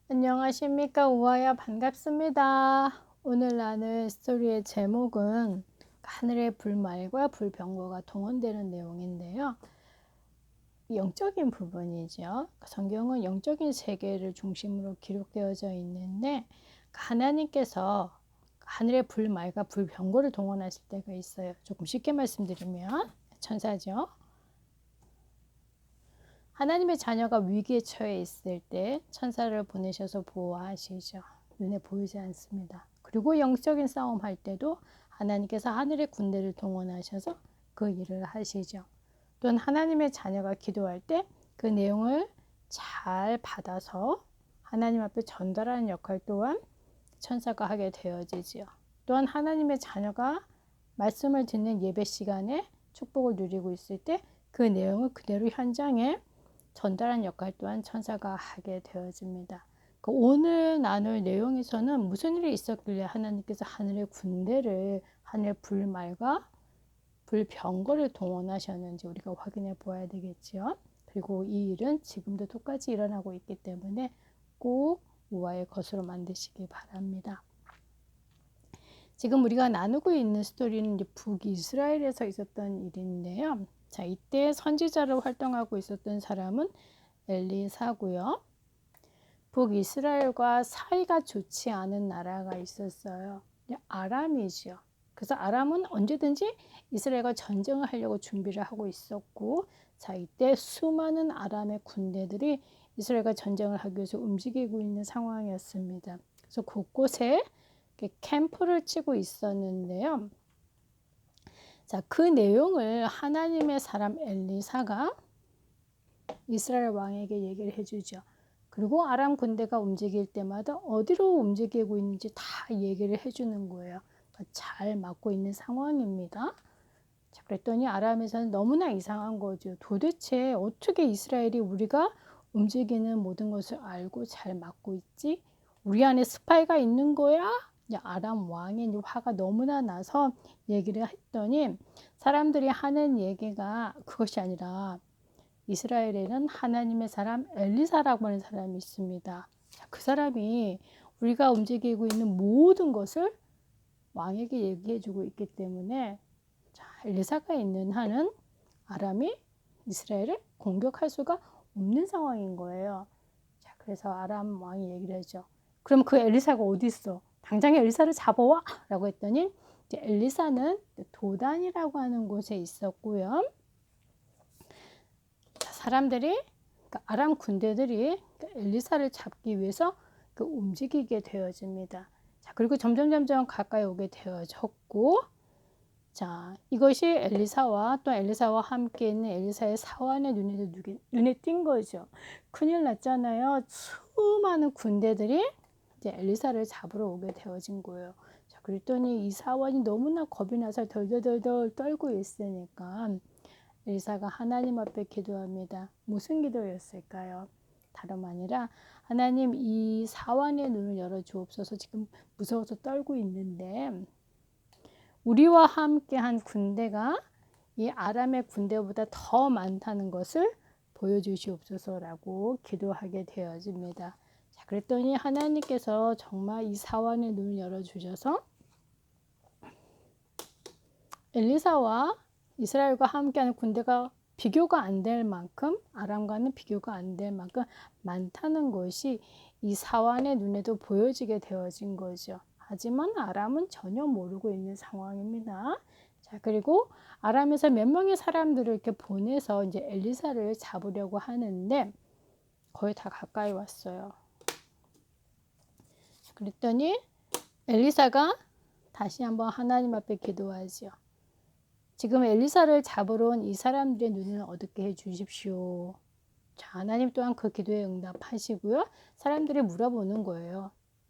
안녕하십니까. 우아야 반갑습니다. 오늘 나눌 스토리의 제목은 하늘의 불말과 불병거가 동원되는 내용인데요. 영적인 부분이죠. 성경은 영적인 세계를 중심으로 기록되어져 있는데 하나님께서 하늘의 불말과 불병거를 동원하실 때가 있어요. 조금 쉽게 말씀드리면 천사죠. 하나님의 자녀가 위기에 처해 있을 때 천사를 보내셔서 보호하시죠. 눈에 보이지 않습니다. 그리고 영적인 싸움 할 때도 하나님께서 하늘의 군대를 동원하셔서 그 일을 하시죠. 또한 하나님의 자녀가 기도할 때 그 내용을 잘 받아서 하나님 앞에 전달하는 역할 또한 천사가 하게 되어지지요. 또한 하나님의 자녀가 말씀을 듣는 예배 시간에 축복을 누리고 있을 때 그 내용을 그대로 현장에 전달한 역할 또한 천사가 하게 되어집니다. 오늘 나눌 내용에서는 무슨 일이 있었길래 하나님께서 하늘의 군대를, 하늘의 불말과 불병거를 동원하셨는지 우리가 확인해 보아야 되겠죠. 그리고 이 일은 지금도 똑같이 일어나고 있기 때문에 꼭 우아의 것으로 만드시기 바랍니다. 지금 우리가 나누고 있는 스토리는 이제 북이스라엘에서 있었던 일인데요. 자, 이때 선지자로 활동하고 있었던 사람은 엘리사고요. 북이스라엘과 사이가 좋지 않은 나라가 있었어요. 아람이죠. 그래서 아람은 언제든지 이스라엘과 전쟁을 하려고 준비를 하고 있었고, 자, 이때 수많은 아람의 군대들이 이스라엘과 전쟁을 하기 위해서 움직이고 있는 상황이었습니다. 그래서 곳곳에 캠프를 치고 있었는데요. 자, 그 내용을 하나님의 사람 엘리사가 이스라엘 왕에게 얘기를 해주죠. 그리고 아람 군대가 움직일 때마다 어디로 움직이고 있는지 다 얘기를 해주는 거예요. 잘 막고 있는 상황입니다. 자, 그랬더니 아람에서는 너무나 이상한 거죠. 도대체 어떻게 이스라엘이 우리가 움직이는 모든 것을 알고 잘 막고 있지? 우리 안에 스파이가 있는 거야? 아람 왕의 화가 너무나 나서 얘기를 했더니 사람들이 하는 얘기가 그것이 아니라 이스라엘에는 하나님의 사람 엘리사라고 하는 사람이 있습니다. 자, 그 사람이 우리가 움직이고 있는 모든 것을 왕에게 얘기해주고 있기 때문에 자, 엘리사가 있는 한은 아람이 이스라엘을 공격할 수가 없는 상황인 거예요. 자, 그래서 아람 왕이 얘기를 하죠. 그럼 그 엘리사가 어디 있어? 당장에 엘리사를 잡아와! 라고 했더니 이제 엘리사는 도단이라고 하는 곳에 있었고요. 자, 사람들이 아람 군대들이 엘리사를 잡기 위해서 움직이게 되어집니다. 자, 그리고 점점 가까이 오게 되어졌고, 자, 이것이 엘리사와 또 엘리사와 함께 있는 엘리사의 사환의 눈에 띈 거죠. 큰일 났잖아요. 수많은 군대들이 이제 엘리사를 잡으러 오게 되어진 거예요. 자, 그랬더니 이 사환이 너무나 겁이 나서 덜덜덜 떨고 있으니까 엘리사가 하나님 앞에 기도합니다. 무슨 기도였을까요? 다름 아니라 하나님 이 사환의 눈을 열어 주옵소서. 지금 무서워서 떨고 있는데 우리와 함께한 군대가 이 아람의 군대보다 더 많다는 것을 보여주시옵소서라고 기도하게 되어집니다. 자, 그랬더니 하나님께서 정말 이 사환의 눈을 열어주셔서 엘리사와 이스라엘과 함께하는 군대가 비교가 안 될 만큼 아람과는 비교가 안 될 만큼 많다는 것이 이 사환의 눈에도 보여지게 되어진 거죠. 하지만 아람은 전혀 모르고 있는 상황입니다. 자, 그리고 아람에서 몇 명의 사람들을 이렇게 보내서 이제 엘리사를 잡으려고 하는데 거의 다 가까이 왔어요. 그랬더니 엘리사가 다시 한번 하나님 앞에 기도하죠. 지금 엘리사를 잡으러 온 이 사람들의 눈을 어둡게 해 주십시오. 자, 하나님 또한 그 기도에 응답하시고요. 사람들이 물어보는 거예요.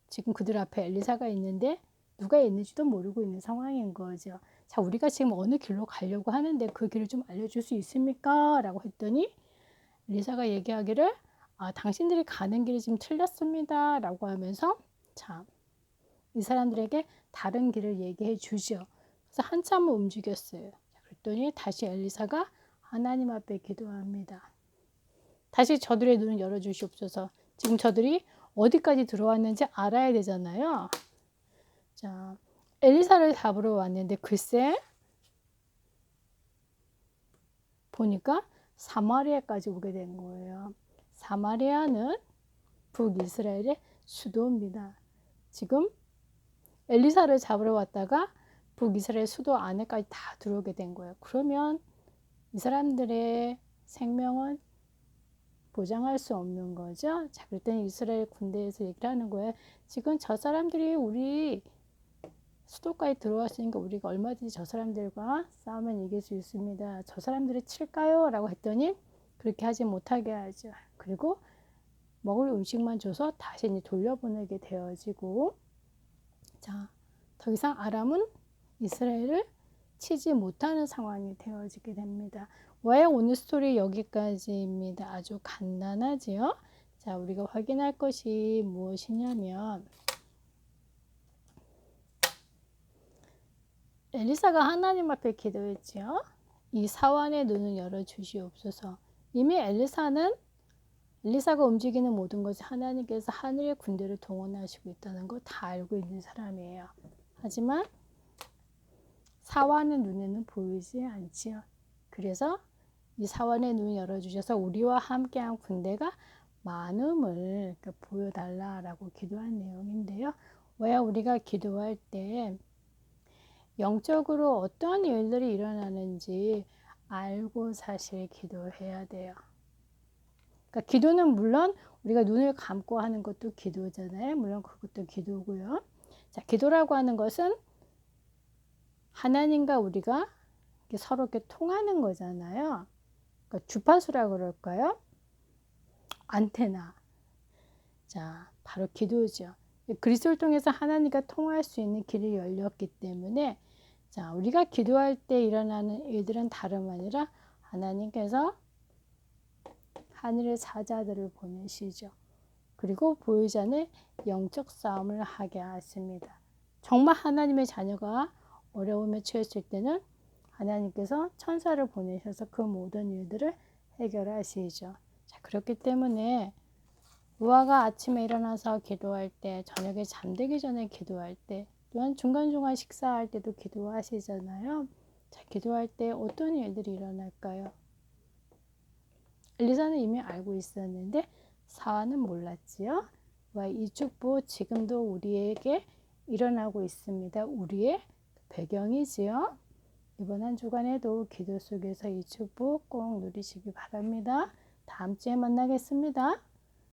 지금 그들 앞에 엘리사가 있는데 누가 있는지도 모르고 있는 상황인 거죠. 자, 우리가 지금 어느 길로 가려고 하는데 그 길을 좀 알려줄 수 있습니까? 라고 했더니 엘리사가 얘기하기를 당신들이 가는 길이 지금 틀렸습니다. 라고 하면서 자, 이 사람들에게 다른 길을 얘기해 주죠. 그래서 한참을 움직였어요. 그랬더니 다시 엘리사가 하나님 앞에 기도합니다. 다시 저들의 눈을 열어주시옵소서. 지금 저들이 어디까지 들어왔는지 알아야 되잖아요. 자, 엘리사를 잡으러 왔는데 글쎄 보니까 사마리아까지 오게 된 거예요. 사마리아는 북이스라엘의 수도입니다. 지금 엘리사를 잡으러 왔다가 북이스라엘 수도 안에까지 다 들어오게 된 거예요. 그러면 이 사람들의 생명은 보장할 수 없는 거죠. 자, 그랬더니 이스라엘 군대에서 얘기를 하는 거예요. 지금 저 사람들이 우리 수도까지 들어왔으니까 우리가 얼마든지 저 사람들과 싸우면 이길 수 있습니다. 저 사람들을 칠까요? 라고 했더니 그렇게 하지 못하게 하죠. 그리고 먹을 음식만 줘서 다시 돌려보내게 되어지고, 자, 더 이상 아람은 이스라엘을 치지 못하는 상황이 되어지게 됩니다. 왜 오늘 스토리 여기까지입니다. 아주 간단하지요? 자, 우리가 확인할 것이 무엇이냐면 엘리사가 하나님 앞에 기도했지요. 이 사환의 눈을 열어주시옵소서. 이미 엘리사가 움직이는 모든 것이 하나님께서 하늘의 군대를 동원하시고 있다는 거 다 알고 있는 사람이에요. 하지만 사환의 눈에는 보이지 않지요. 그래서 이 사환의 눈을 열어주셔서 우리와 함께한 군대가 많음을 보여달라라고 기도한 내용인데요. 왜 우리가 기도할 때 영적으로 어떤 일들이 일어나는지 알고 사실 기도해야 돼요. 그러니까 기도는 물론 우리가 눈을 감고 하는 것도 기도잖아요. 물론 그것도 기도고요. 자, 기도라고 하는 것은 하나님과 우리가 서로 이렇게 통하는 거잖아요. 그러니까 주파수라고 그럴까요? 안테나. 자, 바로 기도죠. 그리스도를 통해서 하나님과 통할 수 있는 길이 열렸기 때문에 자, 우리가 기도할 때 일어나는 일들은 다름 아니라 하나님께서 하늘의 사자들을 보내시죠. 그리고 보이지 않는 영적 싸움을 하게 하십니다. 정말 하나님의 자녀가 어려움에 처했을 때는 하나님께서 천사를 보내셔서 그 모든 일들을 해결하시죠. 자, 그렇기 때문에 노아가 아침에 일어나서 기도할 때, 저녁에 잠들기 전에 기도할 때, 또한 중간중간 식사할 때도 기도하시잖아요. 자, 기도할 때 어떤 일들이 일어날까요? 엘리사는 이미 알고 있었는데 사환은 몰랐지요. 이 축복 지금도 우리에게 일어나고 있습니다. 우리의 배경이지요. 이번 한 주간에도 기도 속에서 이 축복 꼭 누리시기 바랍니다. 다음 주에 만나겠습니다.